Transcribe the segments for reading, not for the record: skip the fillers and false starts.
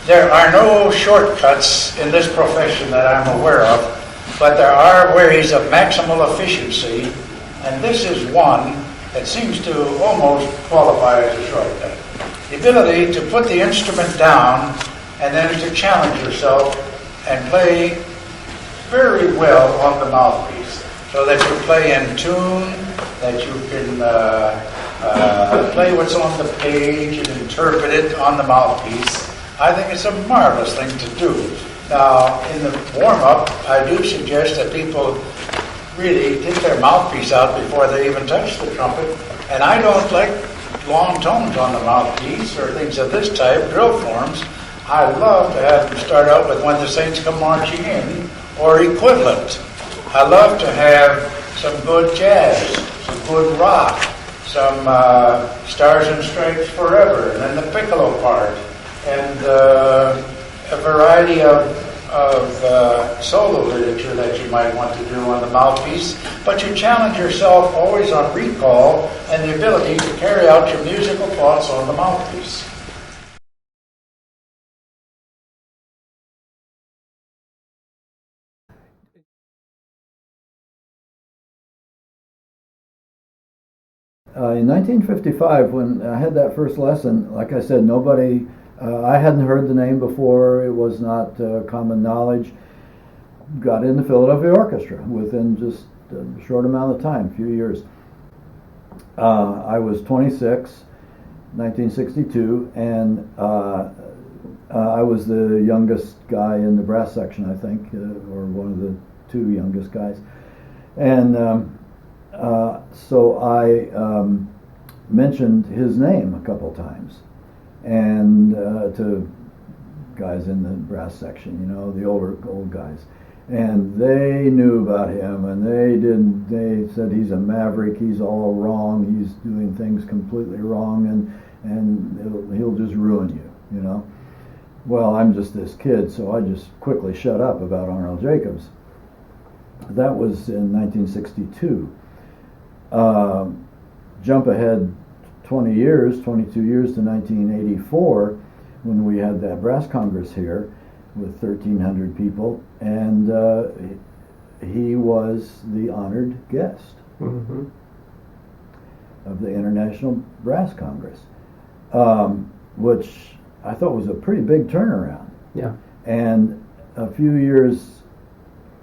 There are no shortcuts in this profession that I'm aware of, but there are ways of maximal efficiency, and this is one that seems to almost qualify as a shortcut. The ability to put the instrument down and then to challenge yourself and play very well on the mouthpiece, so that you play in tune, that you can play what's on the page and interpret it on the mouthpiece. I think it's a marvelous thing to do. Now, in the warm-up, I do suggest that people really take their mouthpiece out before they even touch the trumpet. And I don't like long tones on the mouthpiece or things of this type, drill forms. I love to have them start out with When the Saints Come Marching In or equivalent. I love to have some good jazz, some good rock, some Stars and Stripes Forever, and then the piccolo part, and a variety of solo literature that you might want to do on the mouthpiece. But you challenge yourself always on recall and the ability to carry out your musical thoughts on the mouthpiece. In 1955, when I had that first lesson, like I said, nobody, I hadn't heard the name before, it was not common knowledge. Got in the Philadelphia Orchestra within just a short amount of time, a few years. I was 26, 1962, and I was the youngest guy in the brass section, I think, or one of the two youngest guys. And so I mentioned his name a couple times, and to guys in the brass section, you know, the old guys, and they knew about him, and they said he's a maverick, he's all wrong, he's doing things completely wrong, and he'll just ruin you, you know. Well, I'm just this kid, so I just quickly shut up about Arnold Jacobs. That was in 1962. Jump ahead 22 years to 1984, when we had that brass congress here with 1,300 people, and he was the honored guest of the International Brass Congress, which I thought was a pretty big turnaround. Yeah. And a few years,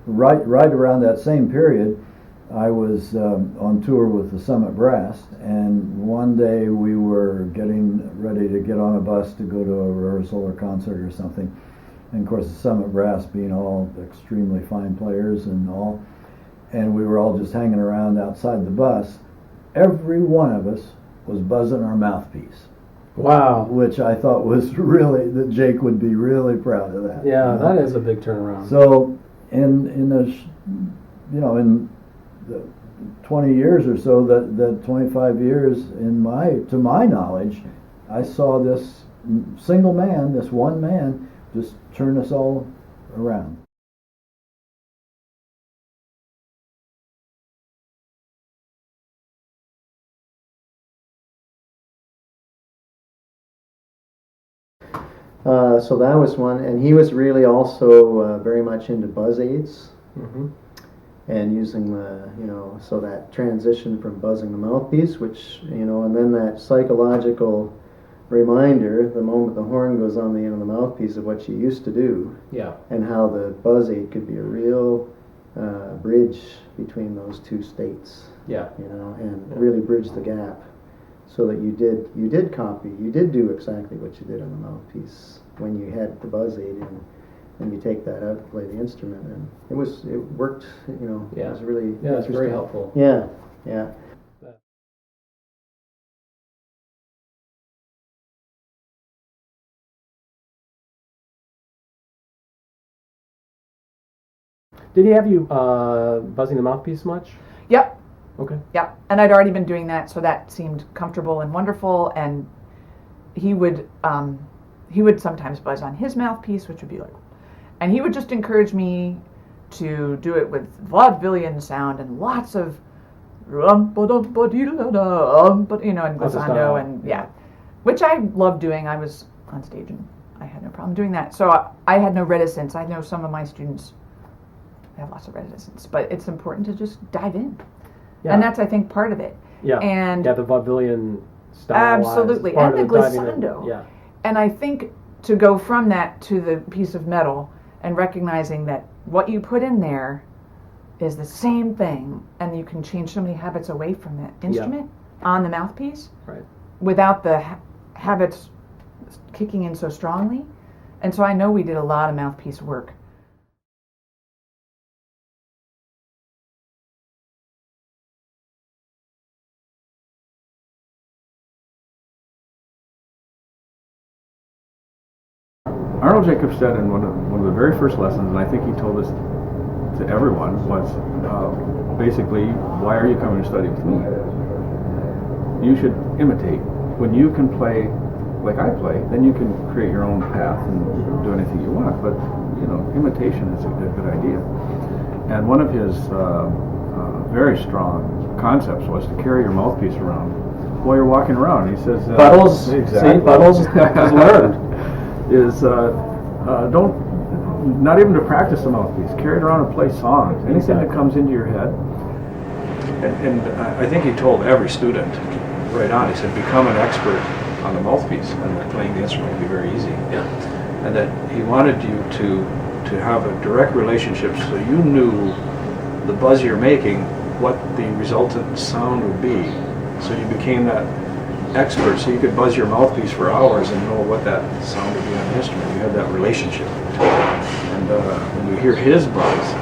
right around that same period, I was on tour with the Summit Brass, and one day we were getting ready to get on a bus to go to a rehearsal or concert or something. And of course, the Summit Brass being all extremely fine players and all, and we were all just hanging around outside the bus. Every one of us was buzzing our mouthpiece. Wow. Which I thought was really, that Jake would be really proud of that. Yeah, you know? That is a big turnaround. So in the 20 years or so, that 25 years to my knowledge, I saw this single man, this one man, just turn us all around. So that was one, and he was really also very much into buzz aids. And using the, so that transition from buzzing the mouthpiece, which, and then that psychological reminder, the moment the horn goes on the end of the mouthpiece, of what you used to do. Yeah. And how the buzz aid could be a real bridge between those two states. Yeah. And really bridge the gap, so that you did do exactly what you did on the mouthpiece when you had the buzz aid in. And you take that out to play the instrument, and it worked, it was really it's very helpful. Yeah. Did he have you buzzing the mouthpiece much? Yep. Okay. Yep. And I'd already been doing that, so that seemed comfortable and wonderful. And he would sometimes buzz on his mouthpiece, which would be like. And he would just encourage me to do it with vaudevillian sound and lots of and glissando and which I love doing. I was on stage and I had no problem doing that. So I had no reticence. I know some of my students have lots of reticence, but it's important to just dive in. Yeah. And that's, I think, part of it. Yeah. And the vaudevillian style. absolutely. And the glissando. Yeah. And I think to go from that to the piece of metal and recognizing that what you put in there is the same thing, and you can change so many habits away from the instrument on the mouthpiece without the habits kicking in so strongly. And so I know we did a lot of mouthpiece work. Arnold Jacobs said in one of the very first lessons, and I think he told this to everyone, was basically, why are you coming to study with me? You should imitate. When you can play like I play, then you can create your own path and do anything you want. But imitation is a good idea. And one of his very strong concepts was to carry your mouthpiece around while you're walking around. He says, Buttles, exactly. see, Buttles is learned. Is not even to practice the mouthpiece, carry it around and play songs, anything that comes into your head. And I think he told every student right on, he said, become an expert on the mouthpiece, and playing the instrument will be very easy. Yeah. And that he wanted you to have a direct relationship, so you knew the buzz you're making, what the resultant sound would be. So you became that expert, so you could buzz your mouthpiece for hours and know what that sound would be on the instrument. You had that relationship. And when you hear his buzz,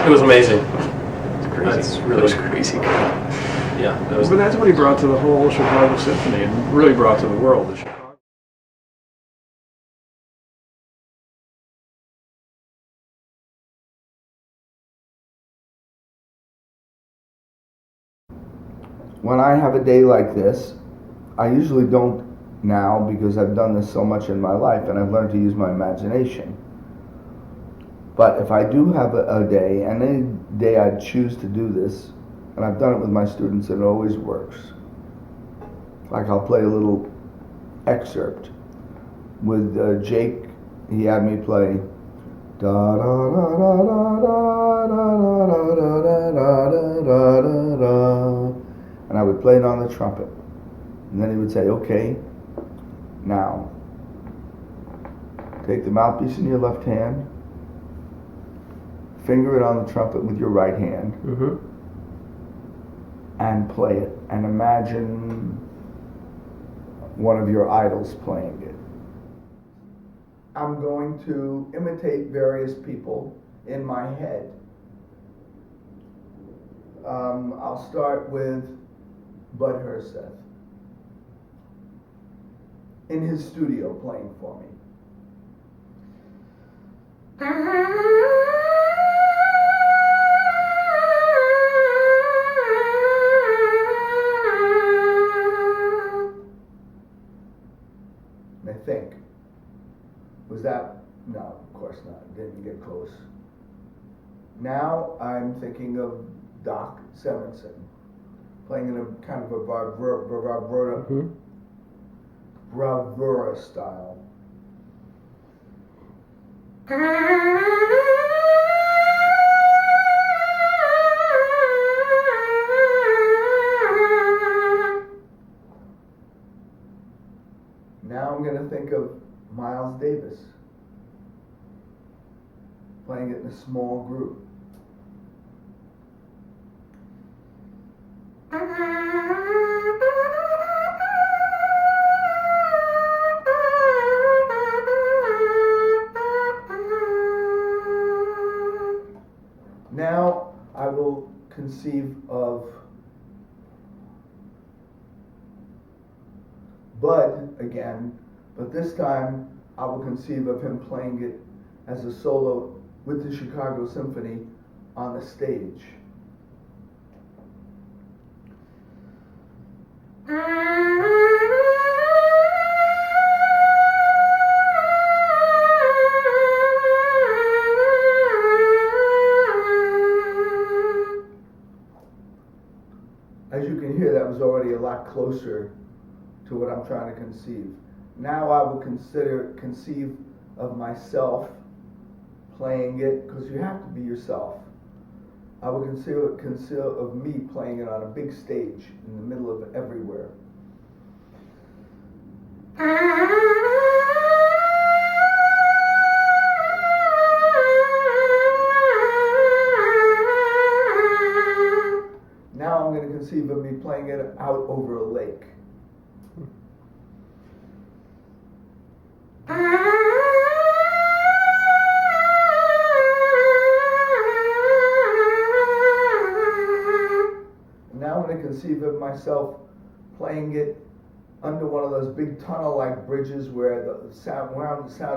It was amazing. it's crazy. That's really It was crazy. Yeah. But that's what he brought to the whole Chicago Symphony, and really brought to the world. The Chicago. When I have a day like this, I usually don't now because I've done this so much in my life and I've learned to use my imagination. But if I do have a day, and any day I choose to do this, and I've done it with my students, it always works. Like I'll play a little excerpt with Jake. He had me play da da da da da da da da da da da da, and I would play it on the trumpet. And then he would say, okay, now take the mouthpiece in your left hand, finger it on the trumpet with your right hand, and play it, and imagine one of your idols playing it. I'm going to imitate various people in my head. I'll start with Bud Herseth in his studio playing for me. And I think, was that? No, of course not. Didn't get close. Now I'm thinking of Doc Severinsen playing in a kind of a bravura style. Now I'm going to think of Miles Davis playing it in a small group. Now I will conceive of Bud again, but this time I will conceive of him playing it as a solo with the Chicago Symphony on the stage. As you can hear, that was already a lot closer to what I'm trying to conceive. Now I will conceive of myself playing it, because you have to be yourself. I will conceive of me playing it on a big stage in the middle of everywhere. Now I'm going to conceive of me playing it out over a lake. Now I'm going to conceive of myself playing it under one of those big tunnel-like bridges where the sound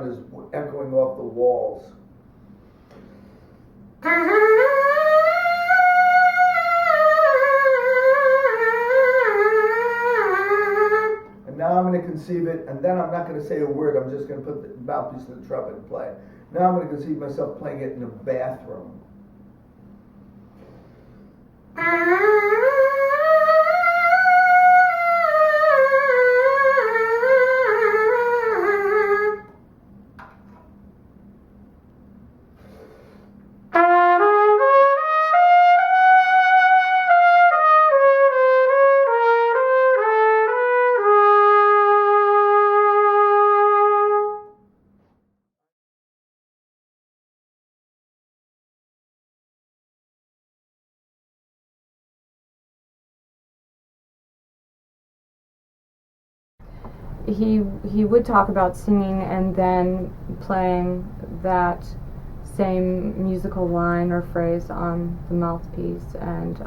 is echoing off the walls. And now I'm going to conceive it, and then I'm not going to say a word, I'm just going to put the mouthpiece in the trumpet and play. Now I'm going to conceive myself playing it in a bathroom. He would talk about singing and then playing that same musical line or phrase on the mouthpiece, and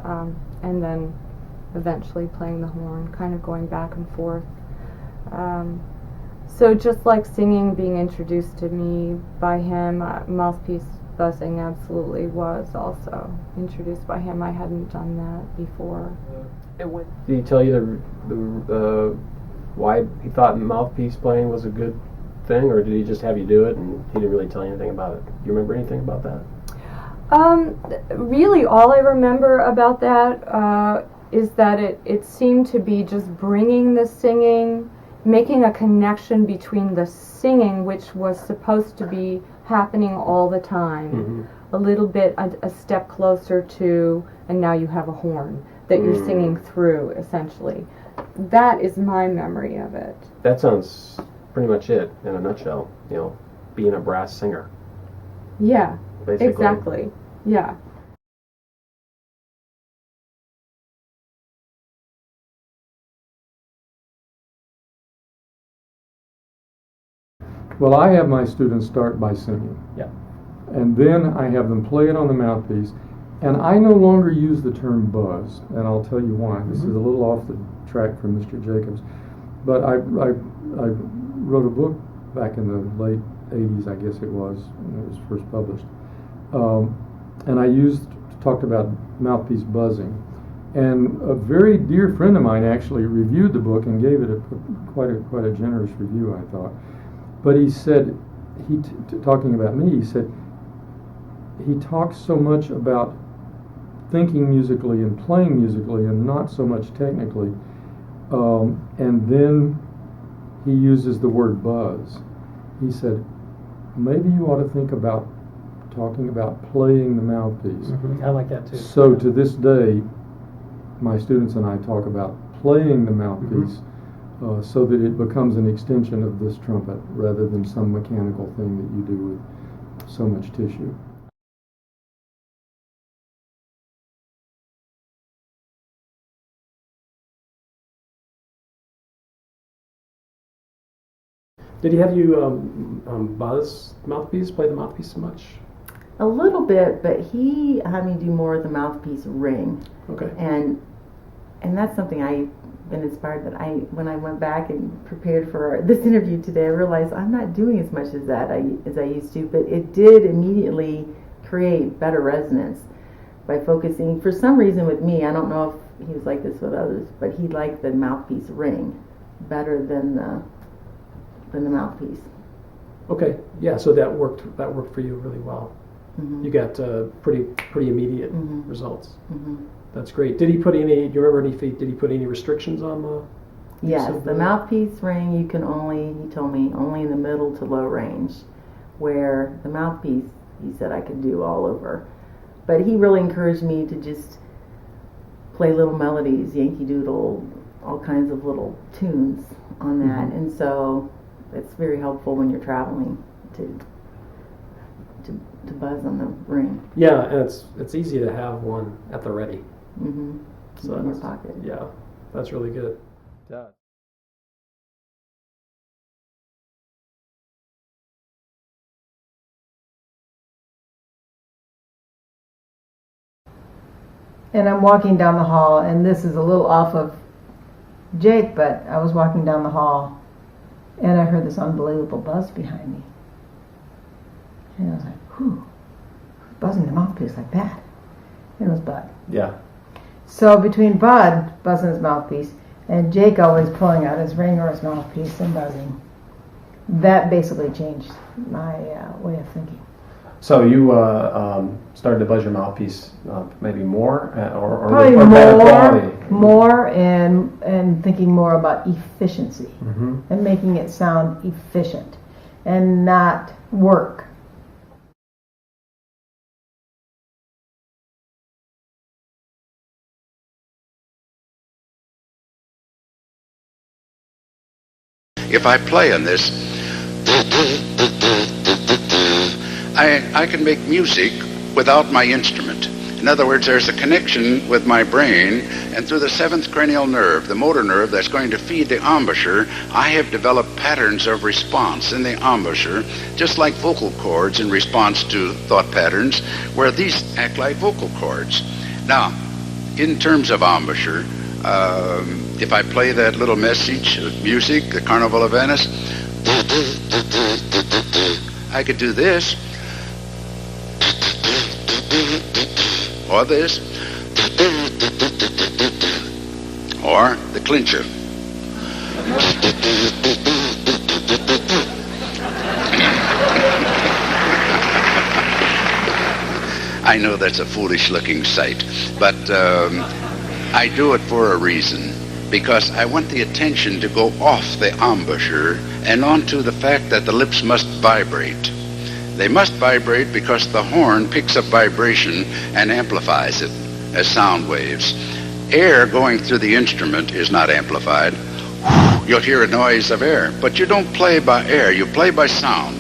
then eventually playing the horn, kind of going back and forth. So just like singing being introduced to me by him, mouthpiece buzzing absolutely was also introduced by him. I hadn't done that before. Did he tell you the why he thought mouthpiece playing was a good thing, or did he just have you do it and he didn't really tell you anything about it? Do you remember anything about that? Really all I remember about that is that it seemed to be just bringing the singing, making a connection between the singing, which was supposed to be happening all the time, a little bit a step closer to, and now you have a horn that you're singing through, essentially. That is my memory of it. That sounds pretty much it in a nutshell, being a brass singer. Yeah, basically. Exactly. Yeah. Well, I have my students start by singing. Yeah. And then I have them play it on the mouthpiece. And I no longer use the term buzz, and I'll tell you why. This is a little off the track from Mr. Jacobs. But I wrote a book back in the late 80s, I guess it was, when it was first published. And I talked about mouthpiece buzzing. And a very dear friend of mine actually reviewed the book and gave it quite a generous review, I thought. But he said, talking about me, he said, he talks so much about thinking musically and playing musically and not so much technically. And then he uses the word buzz. He said, maybe you ought to think about talking about playing the mouthpiece. I like that too. So to this day, my students and I talk about playing the mouthpiece so that it becomes an extension of this trumpet rather than some mechanical thing that you do with so much tissue. Did he have you buzz mouthpiece, play the mouthpiece much? A little bit, but he had me do more of the mouthpiece ring. Okay. And that's something I've been inspired that when I went back and prepared for this interview today, I realized I'm not doing as much as that as I used to, but it did immediately create better resonance by focusing. For some reason with me, I don't know if he was like this with others, but he liked the mouthpiece ring better than the mouthpiece. Okay, yeah, so that worked for you really well. You got pretty immediate results. That's great. Did he put any? Do you remember did he put any restrictions on Yes, the mouthpiece ring you can only, he told me, only in the middle to low range, where the mouthpiece, he said I could do all over. But he really encouraged me to just play little melodies, Yankee Doodle, all kinds of little tunes on that. And so it's very helpful when you're traveling to buzz on the ring. Yeah, and it's easy to have one at the ready. So in your pocket. Yeah, that's really good. Yeah. And I'm walking down the hall, and this is a little off of Jake, but I was walking down the hall, and I heard this unbelievable buzz behind me. And I was like, whew, who's buzzing the mouthpiece like that? And it was Bud. Yeah. So between Bud buzzing his mouthpiece and Jake always pulling out his ring or his mouthpiece and buzzing, that basically changed my way of thinking. So you started to buzz your mouthpiece maybe more, or Probably better quality. more, and thinking more about efficiency and making it sound efficient and not work. If I play on this, I can make music without my instrument. In other words, there's a connection with my brain, and through the seventh cranial nerve, the motor nerve that's going to feed the embouchure, I have developed patterns of response in the embouchure, just like vocal cords in response to thought patterns, where these act like vocal cords. Now, in terms of embouchure, if I play that little message of music, the Carnival of Venice, I could do this, or this, or the clincher. I know that's a foolish looking sight, but I do it for a reason, because I want the attention to go off the embouchure and onto the fact that the lips must vibrate. They must vibrate because the horn picks up vibration and amplifies it as sound waves. Air going through the instrument is not amplified. You'll hear a noise of air, but you don't play by air, you play by sound.